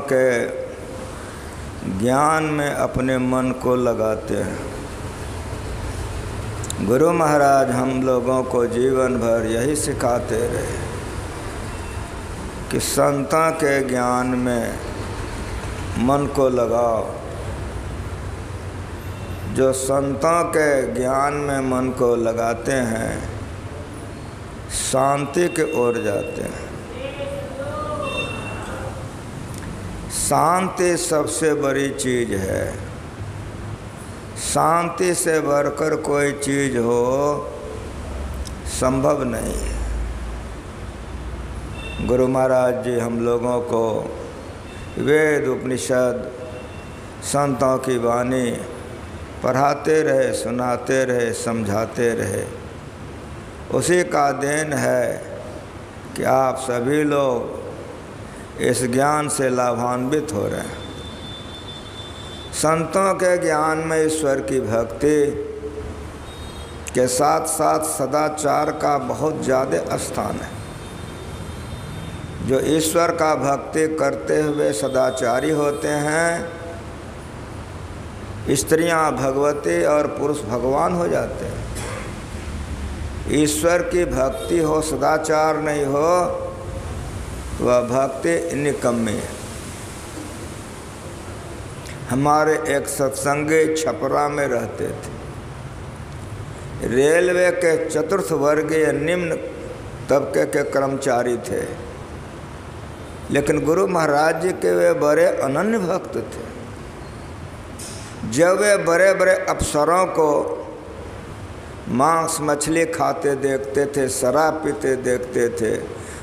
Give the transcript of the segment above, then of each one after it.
के ज्ञान में अपने मन को लगाते हैं। गुरु महाराज हम लोगों को जीवन भर यही सिखाते रहे कि संतों के ज्ञान में मन को लगाओ। जो संतों के ज्ञान में मन को लगाते हैं शांति की ओर जाते हैं। शांति सबसे बड़ी चीज़ है। शांति से बढ़कर कोई चीज़ हो संभव नहीं है। गुरु महाराज जी हम लोगों को वेद उपनिषद संतों की वाणी पढ़ाते रहे, सुनाते रहे, समझाते रहे। उसी का देन है कि आप सभी लोग इस ज्ञान से लाभान्वित हो रहे हैं। संतों के ज्ञान में ईश्वर की भक्ति के साथ साथ सदाचार का बहुत ज़्यादा स्थान है। जो ईश्वर का भक्ति करते हुए सदाचारी होते हैं, स्त्रियां भगवती और पुरुष भगवान हो जाते हैं। ईश्वर की भक्ति हो, सदाचार नहीं हो, वह भक्ति निकम्मी है। हमारे एक सत्संगी छपरा में रहते थे। रेलवे के चतुर्थ वर्गीय निम्न तबके के कर्मचारी थे, लेकिन गुरु महाराज जी के वे बड़े अनन्य भक्त थे। जब वे बड़े बड़े अफसरों को मांस मछली खाते देखते थे, शराब पीते देखते थे,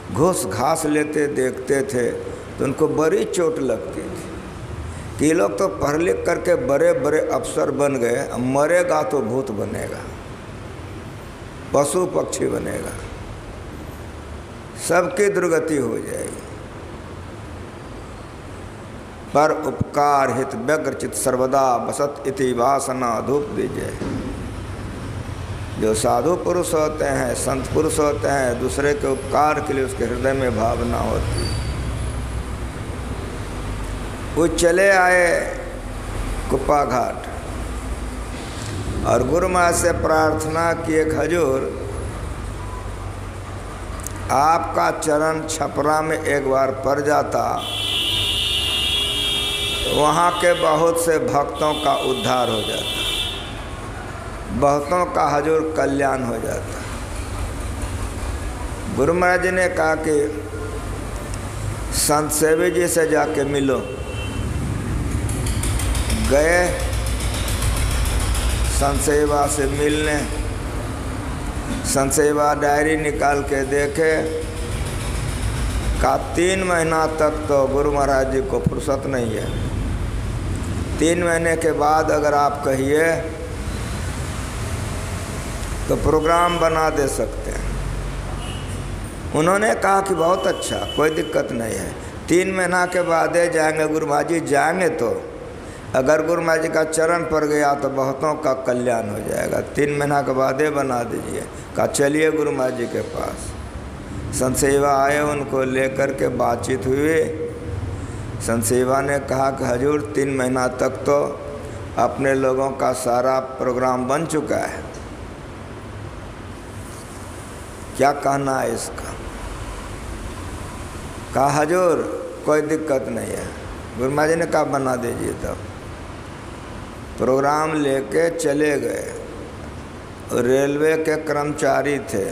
घूस घास लेते देखते थे, तो उनको बड़ी चोट लगती थी कि ये लोग तो पढ़ लिख करके बड़े बड़े अफसर बन गए, अब मरेगा तो भूत बनेगा, पशु पक्षी बनेगा, सबकी दुर्गति हो जाएगी। पर उपकार हित व्यग्र चित सर्वदा बसत इति वासना धूप दीजिए। जो साधु पुरुष होते हैं, संत पुरुष होते हैं, दूसरे के उपकार के लिए उसके हृदय में भावना होती है। वो चले आए कुप्पा घाट और गुरु महाराज से प्रार्थना किए, हजूर आपका चरण छपरा में एक बार पड़ जाता, वहाँ के बहुत से भक्तों का उद्धार हो जाता, बहुतों का हजूर कल्याण हो जाता। गुरु महाराज जी ने कहा कि संत सेवी जी से जाके मिलो। गए संत सेवा से मिलने, संत सेवा डायरी निकाल के देखे, का 3 महीना तक तो गुरु महाराज जी को फुर्सत नहीं है। 3 महीने के बाद अगर आप कहिए तो प्रोग्राम बना दे सकते हैं। उन्होंने कहा कि बहुत अच्छा, कोई दिक्कत नहीं है, 3 महीना के बाद जाएंगे गुरु महाराज जी, जाएंगे तो अगर गुरु महाराज जी का चरण पड़ गया तो बहुतों का कल्याण हो जाएगा, 3 महीना के बाद बना दीजिए। कहा चलिए गुरु महाराज जी के पास। संत सेवा आए, उनको लेकर के बातचीत हुई। संत सेवा ने कहा कि हजूर 3 महीना तक तो अपने लोगों का सारा प्रोग्राम बन चुका है, क्या कहना है इसका। कहा हजूर कोई दिक्कत नहीं है। गुरु महाराज जी ने कहा बना दीजिए। तब प्रोग्राम लेके चले गए। रेलवे के कर्मचारी थे,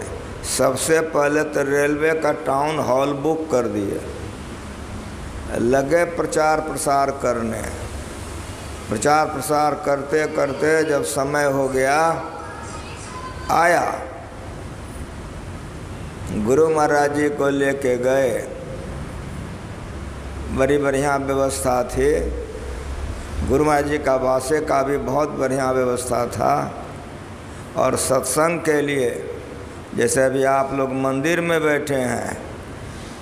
सबसे पहले तो रेलवे का टाउन हॉल बुक कर दिए, लगे प्रचार प्रसार करने। प्रचार प्रसार करते करते जब समय हो गया, आया गुरु महाराज जी को लेके गए। बड़ी बढ़िया व्यवस्था थी, गुरु महाराज जी का वासे का भी बहुत बढ़िया व्यवस्था था। और सत्संग के लिए जैसे अभी आप लोग मंदिर में बैठे हैं,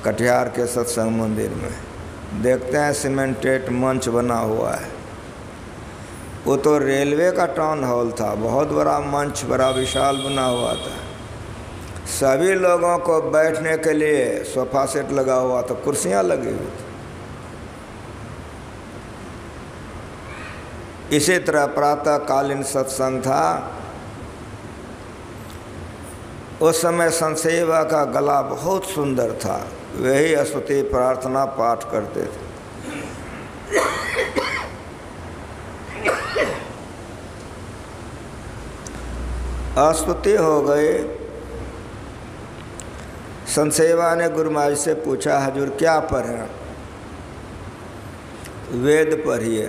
कटिहार के सत्संग मंदिर में देखते हैं सीमेंटेड मंच बना हुआ है, वो तो रेलवे का टाउन हॉल था, बहुत बड़ा मंच, बड़ा विशाल बना हुआ था। सभी लोगों को बैठने के लिए सोफा सेट लगा हुआ था, कुर्सियां लगी हुई थी। इसी तरह प्रातःकालीन सत्संग था। उस समय संत सेवा का गला बहुत सुंदर था, वही स्तुति प्रार्थना पाठ करते थे। स्तुति हो गई। संत सेवा ने गुरु महाराज से पूछा हजूर क्या पढ़ें। वेद पढ़िए।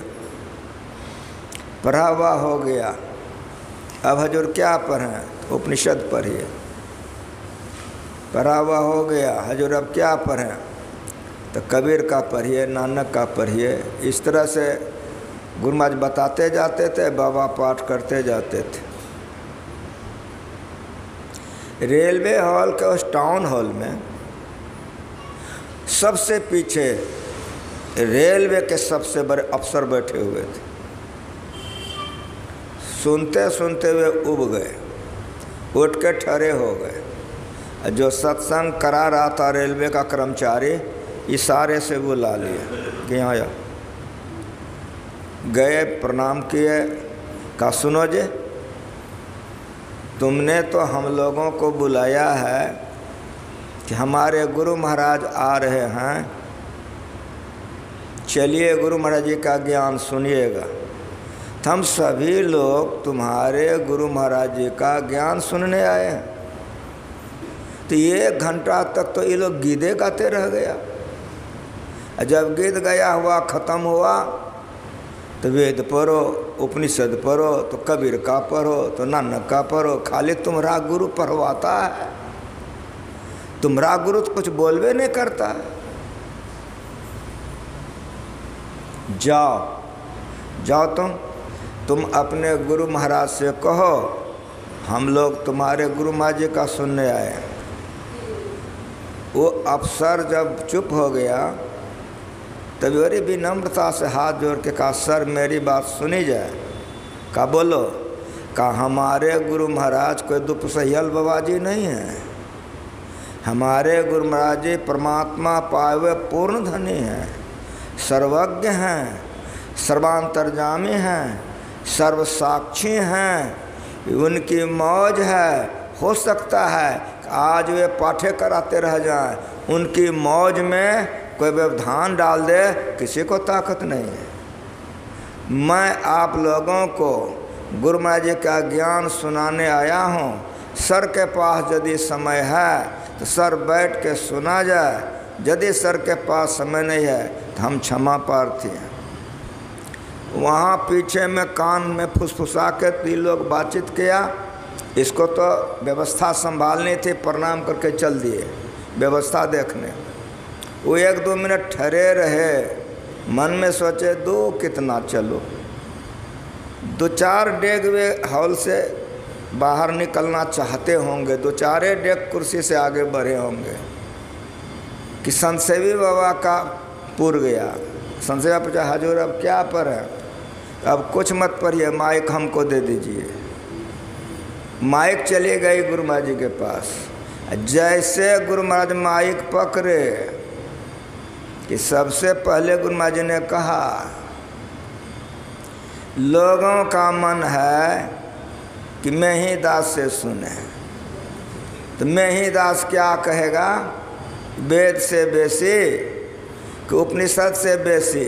पढ़ा हुआ हो गया। अब हजूर क्या पढ़ें। उपनिषद पढ़िए। पढ़ा हुआ हो गया। हजूर अब क्या पढ़ें। तो कबीर का पढ़िए, नानक का पढ़िए। इस तरह से गुरु महाराज बताते जाते थे, बाबा पाठ करते जाते थे। रेलवे हॉल के उस टाउन हॉल में सबसे पीछे रेलवे के सबसे बड़े अफसर बैठे हुए थे। सुनते सुनते वे उब गए, उठ के ठहरे हो गए। जो सत्संग करा रहा था रेलवे का कर्मचारी, इशारे से बुला लिए कि यहाँ आया। गए, प्रणाम किए, कहा सुनो जी, तुमने तो हम लोगों को बुलाया है कि हमारे गुरु महाराज आ रहे हैं, चलिए गुरु महाराज जी का ज्ञान सुनिएगा। तो हम सभी लोग तुम्हारे गुरु महाराज जी का ज्ञान सुनने आए हैं। तो 1 घंटा तक तो ये लोग गीते गाते रह गया। जब गीत गया हुआ, ख़त्म हुआ, तो वेद पढ़ो, उपनिषद पढ़ो, तो कबीर का पढ़ो, तो नानक का पढ़ो। खाली तुम्हारा गुरु पढ़वाता है, तुम्हारा गुरु तो कुछ बोलवे नहीं करता है। जाओ तुम अपने गुरु महाराज से कहो हम लोग तुम्हारे गुरु महाराज जी का सुनने आए हैं। वो अफसर जब चुप हो गया, तभी बड़ी विनम्रता से हाथ जोड़ के कहा सर मेरी बात सुनी जाए। कहा बोलो। कहा हमारे गुरु महाराज कोई दुपसहियल बाबा जी नहीं हैं। हमारे गुरु महाराज जी परमात्मा पाए हुए पूर्ण धनी हैं, सर्वज्ञ हैं, सर्वांतर्यामी हैं, सर्वसाक्षी हैं। उनकी मौज है। हो सकता है आज वे पाठे कराते रह जाएं, उनकी मौज में कोई व्यवधान डाल दे, किसी को ताकत नहीं है। मैं आप लोगों को गुरु महाराज जी का ज्ञान सुनाने आया हूँ। सर के पास यदि समय है तो सर बैठ के सुना जाए, यदि सर के पास समय नहीं है तो हम क्षमा प्रार्थी हैं। वहाँ पीछे में कान में फुसफुसा के 3 लोग बातचीत किया। इसको तो व्यवस्था संभालनी थी, प्रणाम करके चल दिए व्यवस्था देखने। वो 1-2 मिनट ठहरे रहे, मन में सोचे दो कितना चलो। 2-4 डेग वे हॉल से बाहर निकलना चाहते होंगे, 2-4 डेग कुर्सी से आगे बढ़े होंगे। कि संतसेवी बाबा का पुर गया। संतसेवी बाबा पूछा, हजूर अब क्या पर है? अब कुछ मत पढ़िए, माइक हमको दे दीजिए। माइक चली गई गुरु महाराज जी के पास। जैसे गुरु महाराज माइक पकड़े कि सबसे पहले गुरु महाराज जी ने कहा, लोगों का मन है कि मैं ही दास से सुने, तो मैं ही दास क्या कहेगा? वेद से बेसी कि उपनिषद से बेसी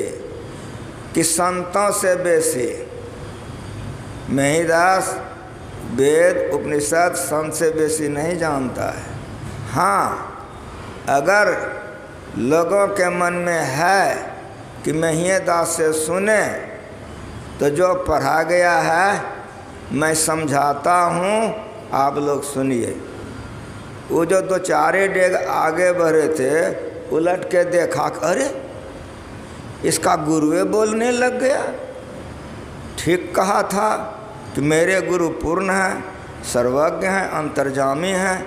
कि संतों से बेसी। मैं ही दास वेद उपनिषद संत से बेसी नहीं जानता है। हाँ, अगर लोगों के मन में है कि मैं ही दास से सुने, तो जो पढ़ा गया है मैं समझाता हूँ, आप लोग सुनिए। वो जो दो चारे डेग आगे बढ़े थे, उलट के देखा, अरे इसका गुरुए बोलने लग गया। ठीक कहा था कि मेरे गुरु पूर्ण हैं, सर्वज्ञ हैं, अंतर्जामी हैं।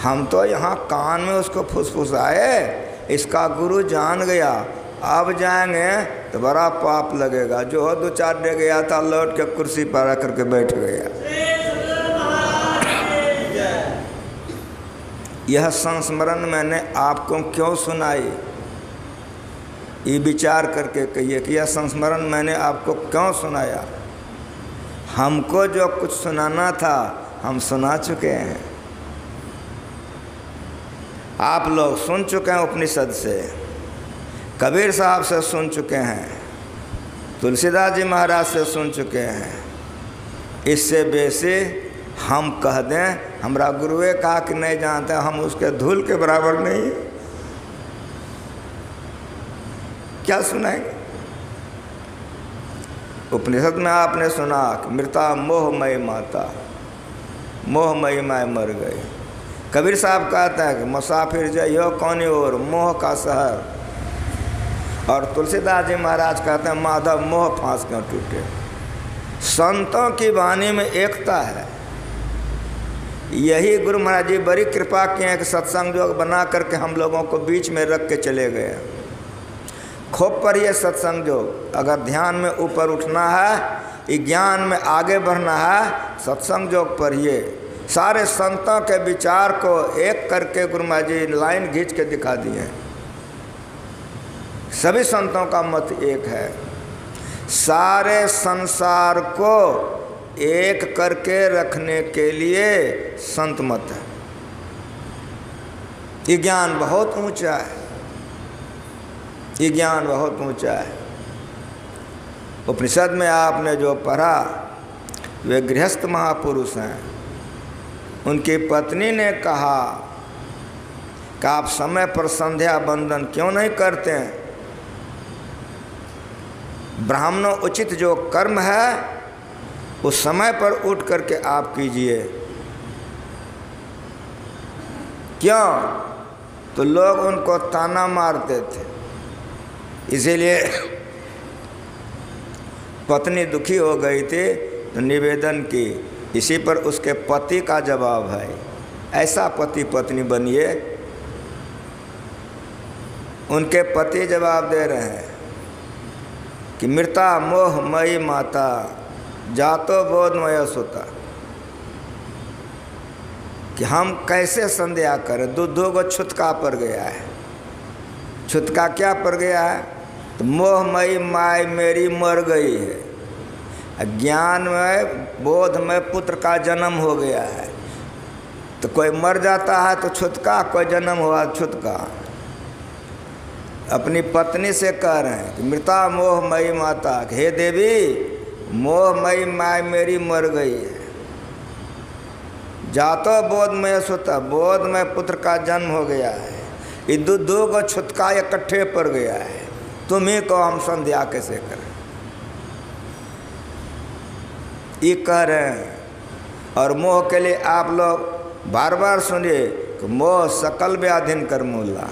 हम तो यहाँ कान में उसको फुसफुसाए, इसका गुरु जान गया। अब जाएंगे तो बड़ा पाप लगेगा। जो दो चार डेग गया था, लौट के कुर्सी पर आकर के बैठ गया। यह संस्मरण मैंने आपको क्यों सुनाई, ये विचार करके कहिए कि यह संस्मरण मैंने आपको क्यों सुनाया। हमको जो कुछ सुनाना था हम सुना चुके हैं। आप लोग सुन चुके हैं उपनिषद से, कबीर साहब से सुन चुके हैं, तुलसीदास जी महाराज से सुन चुके हैं। इससे बेसी हम कह दें हमरा गुरुए कहा कि नहीं जानते, हम उसके धूल के बराबर नहीं, क्या सुनाएंगे? उपनिषद में आपने सुना कि मृता मोहमयी माता, मोहमयी माय मर गई। कबीर साहब कहते हैं कि मुसाफिर जइयो कौनी ओर, मोह का शहर। और तुलसीदास जी महाराज कहते हैं, माधव मोह फांस क्यों टूटे। संतों की वाणी में एकता है। यही गुरु महाराज जी बड़ी कृपा किए हैं कि सत्संग योग बना करके हम लोगों को बीच में रख के चले गए। खूब पढ़िए सत्संग योग। अगर ध्यान में ऊपर उठना है, ज्ञान में आगे बढ़ना है, सत्संग योग पढ़िए। सारे संतों के विचार को एक करके गुरु महाराज जी लाइन खींच के दिखा दिए। सभी संतों का मत एक है। सारे संसार को एक करके रखने के लिए संत मत है। ये ज्ञान बहुत ऊंचा है, ये ज्ञान बहुत ऊंचा है। उपनिषद में आपने जो पढ़ा, वे गृहस्थ महापुरुष हैं। उनकी पत्नी ने कहा कि आप समय पर संध्या बंदन क्यों नहीं करते हैं? ब्राह्मणों उचित जो कर्म है उस समय पर उठ करके आप कीजिए। क्यों? तो लोग उनको ताना मारते थे, इसीलिए पत्नी दुखी हो गई थी तो निवेदन की। इसी पर उसके पति का जवाब है। ऐसा पति पत्नी बनिए। उनके पति जवाब दे रहे हैं कि मृता मोहमयी माता जातो बोधमय सुता, कि हम कैसे संध्या करें। दो गो छुतका पड़ गया है। छुतका क्या पड़ गया है? तो मोहमयी माय मेरी मर गई है। ज्ञान में बोध में पुत्र का जन्म हो गया है। तो कोई मर जाता है तो छुतका, कोई जन्म हुआ छुतका। अपनी पत्नी से कह रहे हैं कि मृता मोहमयी माता, हे देवी मोहमयी माय मेरी मर गई है। जातो बोधमय सुता, बोध में पुत्र का जन्म हो गया है। ये दो को छुतका इकट्ठे पड़ गया है। तुम्ही को हम संध्या कैसे करें, ये कह रहे हैं। और मोह के लिए आप लोग बार बार सुनिए कि मोह सकल व्याधिन कर मूला,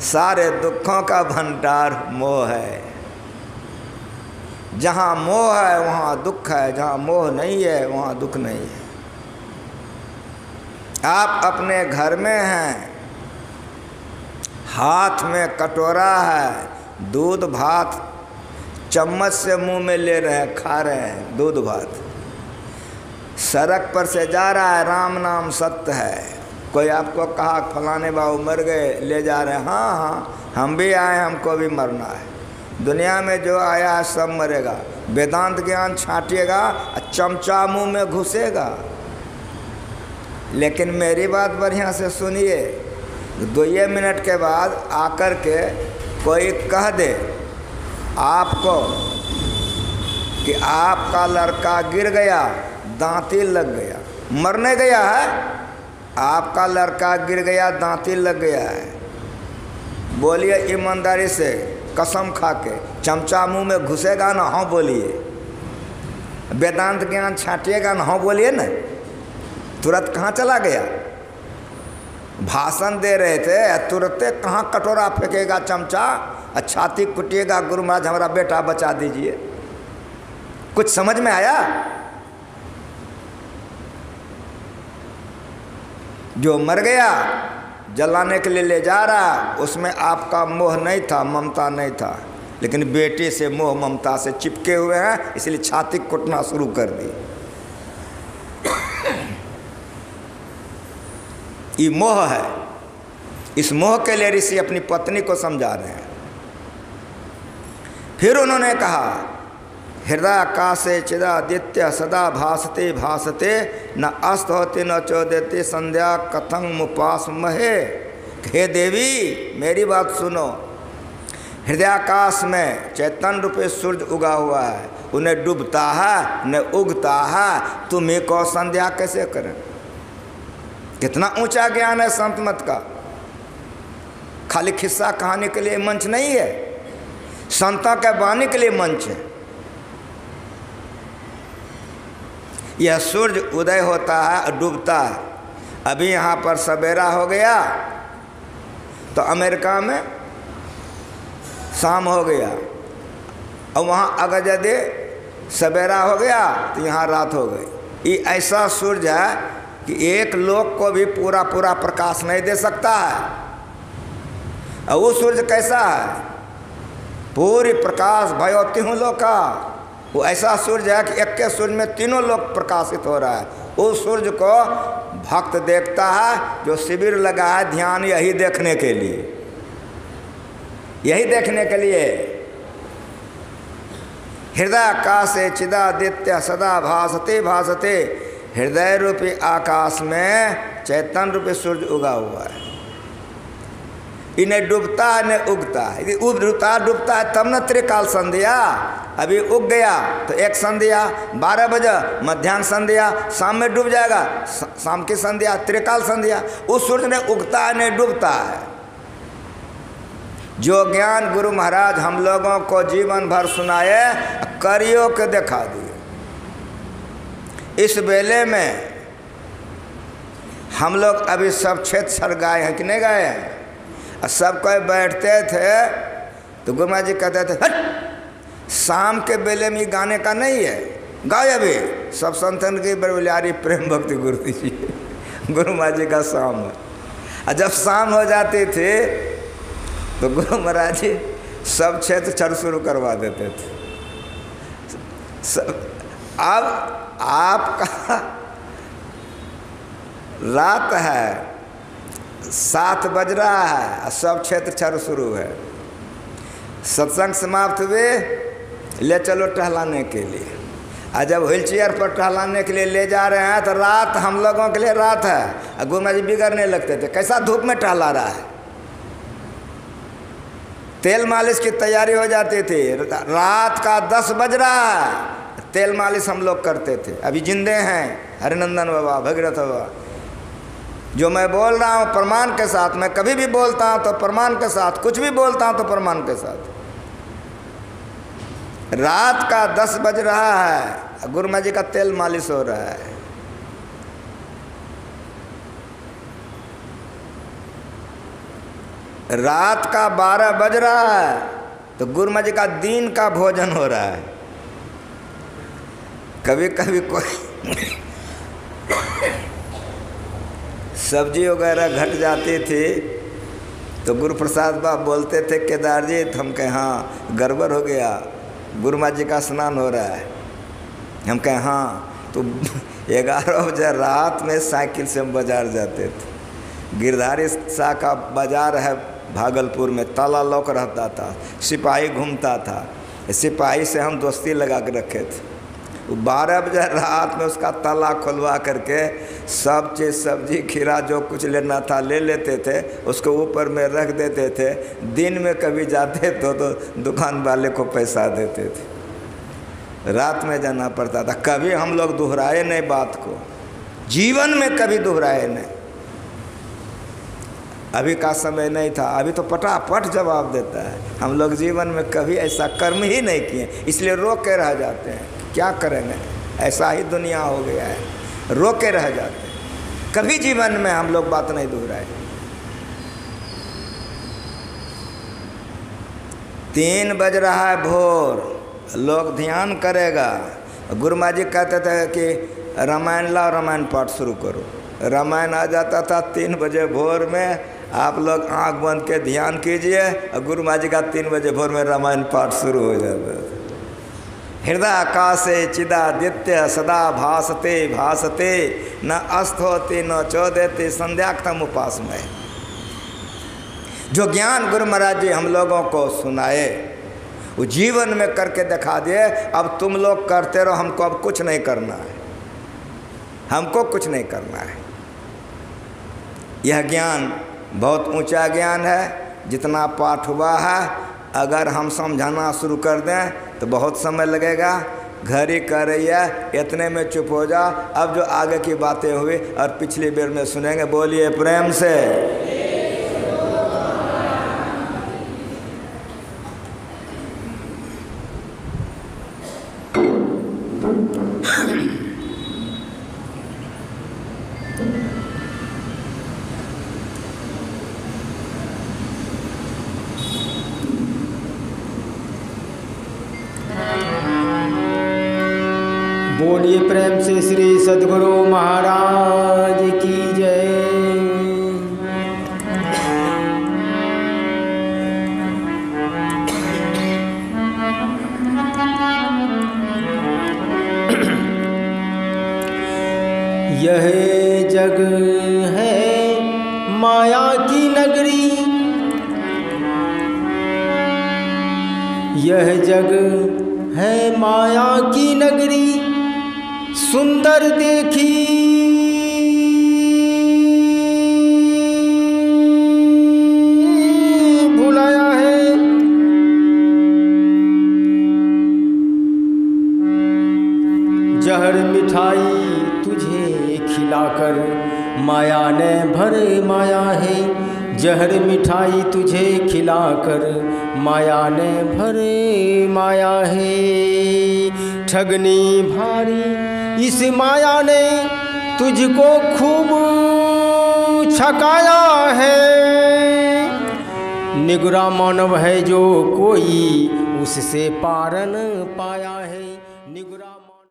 सारे दुखों का भंडार मोह है। जहाँ मोह है वहाँ दुख है, जहाँ मोह नहीं है वहाँ दुख नहीं है। आप अपने घर में हैं, हाथ में कटोरा है, दूध भात चम्मच से मुंह में ले रहे हैं, खा रहे हैं दूध भात। सड़क पर से जा रहा है, राम नाम सत्य है। कोई आपको कहा फलाने बाबू मर गए, ले जा रहे हैं, हाँ हाँ हम भी आए, हमको भी मरना है। दुनिया में जो आया है सब मरेगा। वेदांत ज्ञान छांटिएगा, चमचा मुंह में घुसेगा। लेकिन मेरी बात बढ़िया से सुनिए, 2 मिनट के बाद आकर के कोई कह दे आपको कि आपका लड़का गिर गया, दांती लग गया, मरने गया है, आपका लड़का गिर गया, दांती लग गया है, बोलिए ईमानदारी से, कसम खा के, चमचा मुंह में घुसेगा ना? हाँ बोलिए। वेदांत ज्ञान छाटिएगा ना? हाँ बोलिए ना। तुरंत कहाँ चला गया? भाषण दे रहे थे, तुरंत कहाँ कटोरा फेंकेगा चमचा, छाती कुटिएगा, गुरु महाराज हमारा बेटा बचा दीजिए। कुछ समझ में आया? जो मर गया जलाने के लिए ले जा रहा, उसमें आपका मोह नहीं था, ममता नहीं था, लेकिन बेटे से मोह ममता से चिपके हुए हैं, इसलिए छाती कुटना शुरू कर दी। ये मोह है। इस मोह के लिए ऋषि अपनी पत्नी को समझा रहे हैं। फिर उन्होंने कहा, हृदय आकाशे चिदादित्य सदा भासते भासते, न अस्त होते न चोदेते संध्या कथं मुपास महे। हे देवी मेरी बात सुनो, हृदयाकाश में चैतन्य रूपे सूर्य उगा हुआ है, उन्हें डूबता है न उगता है, तुम्हें को संध्या कैसे करें? कितना ऊंचा ज्ञान है संत मत का। खाली खिस्सा कहानी के लिए मंच नहीं है, संतों के वाणी के लिए मंच है। यह सूर्य उदय होता है और डूबता है। अभी यहाँ पर सवेरा हो गया तो अमेरिका में शाम हो गया, और वहाँ अगर यदि सवेरा हो गया तो यहाँ रात हो गई। ये ऐसा सूर्य है कि एक लोक को भी पूरा पूरा प्रकाश नहीं दे सकता है। और वो सूर्य कैसा है? पूरी प्रकाश भयो तीनों लोक का। वो ऐसा सूर्य है कि एक के सूर्य में तीनों लोक प्रकाशित हो रहा है। उस सूर्य को भक्त देखता है, जो शिविर लगा है ध्यान यही देखने के लिए, यही देखने के लिए। हृदय आकाशे चिदादित्य सदा भासते भासते, हृदय रूपी आकाश में चैतन्य रूपी सूर्य उगा हुआ है। इन्हें डूबता है न उगता है। उगता डूबता है तब न त्रिकाल संध्या। अभी उग गया तो एक संध्या 12 बजे, मध्याह्न संध्या, शाम में डूब जाएगा, शाम की संध्या त्रिकाल संध्या। उस सूर्य ने उगता है नहीं डूबता है। जो ज्ञान गुरु महाराज हम लोगों को जीवन भर सुनाए, करियो के दिखा दिए। इस बेले में हम लोग अभी सब क्षेत्र सर गाए हैं कि नहीं गाए हैं? सब कोई बैठते थे तो गुरु महाराज जी कहते थे, हट शाम के बेले में गाने का नहीं है, गाए अभी सब संतन की बरबलियारी प्रेम भक्ति गुरु जी, गुरु महाराज जी का शाम है। और जब शाम हो जाती थी तो गुरु महाराज जी सब क्षेत्र छड़ शुरू करवा देते थे। अब आपका रात है, 7 बज रहा है, सब क्षेत्र छड़ शुरू है। सत्संग समाप्त हुए, ले चलो टहलाने के लिए। और जब व्हील चेयर पर टहलाने के लिए ले जा रहे हैं तो रात हम लोगों के लिए रात है। और गुरु महाराज जी बिगड़ने लगते थे, कैसा धूप में टहला रहा है। तेल मालिश की तैयारी हो जाती थी, रात का 10 बज रहा है, तेल मालिश हम लोग करते थे। अभी जिंदे हैं हरिनंदन बाबा, भगीरथ बाबा। जो मैं बोल रहा हूँ प्रमाण के साथ, मैं कभी भी बोलता हूँ तो प्रमाण के साथ, कुछ भी बोलता हूँ तो प्रमाण के साथ। रात का 10 बज रहा है, गुरु महाराज जी का तेल मालिश हो रहा है। रात का 12 बज रहा है तो गुरु महाराज जी का दिन का भोजन हो रहा है। कभी कभी कोई सब्जी वगैरह घट जाती थी तो गुरु प्रसाद बाबा बोलते थे केदार जी, तो हम कहें हाँ गड़बड़ हो गया, गुरु माँ जी का स्नान हो रहा है। हम कहें हाँ। तो 11 बजे रात में साइकिल से हम बाजार जाते थे। गिरधारी शाह का बाजार है भागलपुर में, ताला लॉक रहता था, सिपाही घूमता था, सिपाही से हम दोस्ती लगा के रखे थे। 12 बजे रात में उसका ताला खुलवा करके सब चीज़ सब्जी खीरा जो कुछ लेना था ले लेते थे, उसको ऊपर में रख देते थे। दिन में कभी जाते तो दुकान वाले को पैसा देते थे, रात में जाना पड़ता था। कभी हम लोग दोहराए नहीं बात को, जीवन में कभी दोहराए नहीं। अभी का समय नहीं था, अभी तो पटापट जवाब देता है। हम लोग जीवन में कभी ऐसा कर्म ही नहीं किए, इसलिए रो के रह जाते हैं। क्या करेंगे, ऐसा ही दुनिया हो गया है, रो के रह जाते हैं। कभी जीवन में हम लोग बात नहीं दोहराए। 3 बज रहा है भोर, लोग ध्यान करेगा। गुरु माँ जी कहते थे कि रामायण लाओ, रामायण पाठ शुरू करो। रामायण आ जाता था 3 बजे भोर में, आप लोग आँख बंद के ध्यान कीजिए और गुरु माँ जी का 3 बजे भोर में रामायण पाठ शुरू हो जाता था। हृदय आकाशे चिदादित्य सदा भासते भासते, न अस्त होते न चौदेते संध्याक्तम उपासमय। जो ज्ञान गुरु महाराज जी हम लोगों को सुनाए, वो जीवन में करके दिखा दिए। अब तुम लोग करते रहो, हमको अब कुछ नहीं करना है, हमको कुछ नहीं करना है। यह ज्ञान बहुत ऊंचा ज्ञान है। जितना पाठ हुआ है, अगर हम समझाना शुरू कर दें तो बहुत समय लगेगा। घड़ी कह रही है इतने में चुप हो जा। अब जो आगे की बातें हुई और पिछली बेर में सुनेंगे, बोलिए प्रेम से। बोलिए प्रेम से श्री सद्गुरु महाराज की जय। यह जग है माया की नगरी, यह जग है माया की नगरी, सुंदर देखी भुलाया है। जहर मिठाई तुझे खिलाकर माया ने भरे माया है, जहर मिठाई तुझे खिलाकर माया ने भरे माया है। ठगनी भारी इस माया ने तुझको खूब छकाया है। निगुरा मानव है जो कोई उससे पार न पाया है। निगुरा